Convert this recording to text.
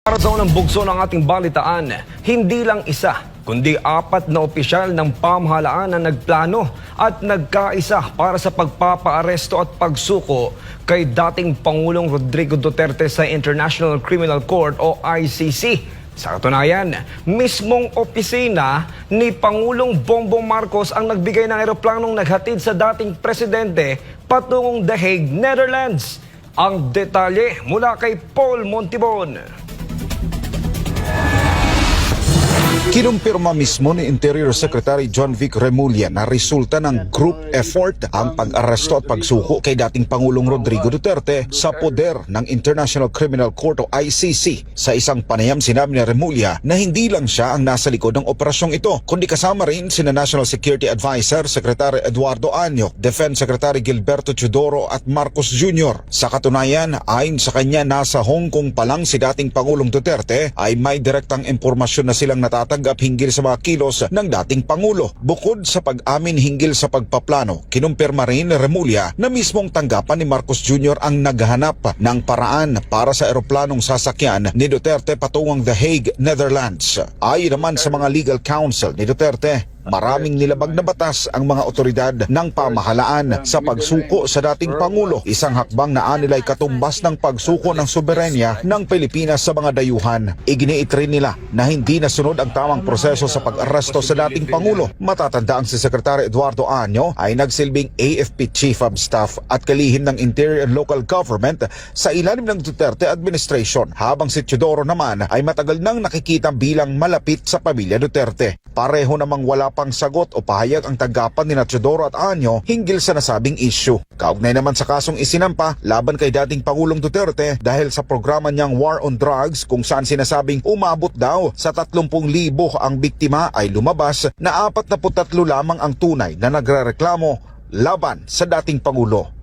Para sa unang bugso ng ating balitaan, hindi lang isa, kundi 4 na opisyal ng pamahalaan na nagplano at nagkaisa para sa pagpapaaresto at pagsuko kay dating Pangulong Rodrigo Duterte sa International Criminal Court o ICC. Sa katunayan, mismong opisina ni Pangulong Bongbong Marcos ang nagbigay ng eroplanong naghatid sa dating presidente patungong The Hague, Netherlands. Ang detalye mula kay Paul Montibon. Kinumpirma mismo ni Interior Secretary John Vic Remulla na resulta ng group effort ang pag-aresto at pagsuko kay dating Pangulong Rodrigo Duterte sa poder ng International Criminal Court o ICC. Sa isang panayam sinabi ni Remulla na hindi lang siya ang nasa likod ng operasyong ito, kundi kasama rin sina National Security Advisor Secretary Eduardo Año, Defense Secretary Gilberto Teodoro at Marcos Jr. Sa katunayan, ayon sa kanya nasa Hong Kong pa lang si dating Pangulong Duterte ay may direktang impormasyon na silang natatanggap hinggil sa mga kilos ng dating Pangulo. Bukod sa pag-amin hinggil sa pagpaplano, kinumpirma rin ni Remulla na mismong tanggapan ni Marcos Jr. ang naghahanap ng paraan para sa eroplanong sasakyan ni Duterte patungong The Hague, Netherlands. Ayon naman sa mga legal counsel ni Duterte, maraming nilabag na batas ang mga otoridad ng pamahalaan sa pagsuko sa dating Pangulo. Isang hakbang na anilay katumbas ng pagsuko ng soberenya ng Pilipinas sa mga dayuhan. Iginiit rin nila na hindi nasunod ang tamang proseso sa pag-aresto sa dating Pangulo. Matatandaan si Secretary Eduardo Año ay nagsilbing AFP Chief of Staff at kalihim ng Interior and Local Government sa ilalim ng Duterte Administration, habang si Teodoro naman ay matagal nang nakikita bilang malapit sa pamilya Duterte. Pareho namang wala pang sagot o pahayag ang tanggapan ni Teodoro at Año hinggil sa nasabing issue. Kaugnay naman sa kasong isinampa laban kay dating Pangulong Duterte dahil sa programa niyang War on Drugs, kung saan sinasabing umabot daw sa 30,000 ang biktima, ay lumabas na 43 lamang ang tunay na nagrereklamo laban sa dating Pangulo.